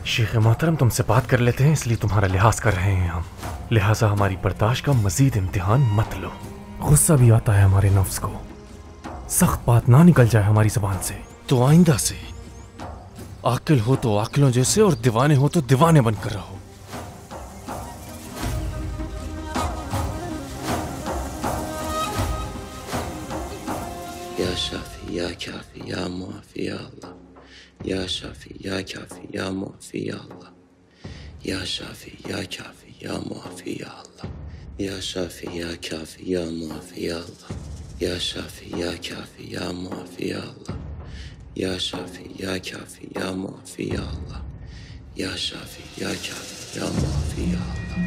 शेख मोहतरम तुमसे बात कर लेते हैं, इसलिए तुम्हारा लिहाज कर रहे हैं हम। लिहाजा हमारी बर्दाश्त का मजीद इम्तिहान मत लो। गुस्सा भी आता है हमारे नफ्स को, सख्त बात ना निकल जाए हमारी ज़बान से। तो आइंदा से आकिल हो तो आकिलों जैसे और दीवाने हो तो दीवाने बनकर रहो। या शाफी या काफी या मुआफी या अल्लाह, या शाफी या काफी या मुआफी या अल्लाह, या शाफी या काफी या मुआफी या अल्लाह, या शाफी या काफी या मुआफी या अल्लाह, या शाफी या काफी या मुआफी या अल्लाह, या शाफी या काफी या मुआफी या अल्लाह, या शाफी या काफी या मुआफी या अल्लाह।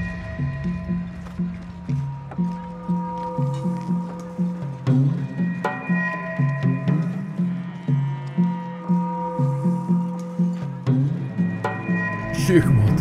शेख मोहतरम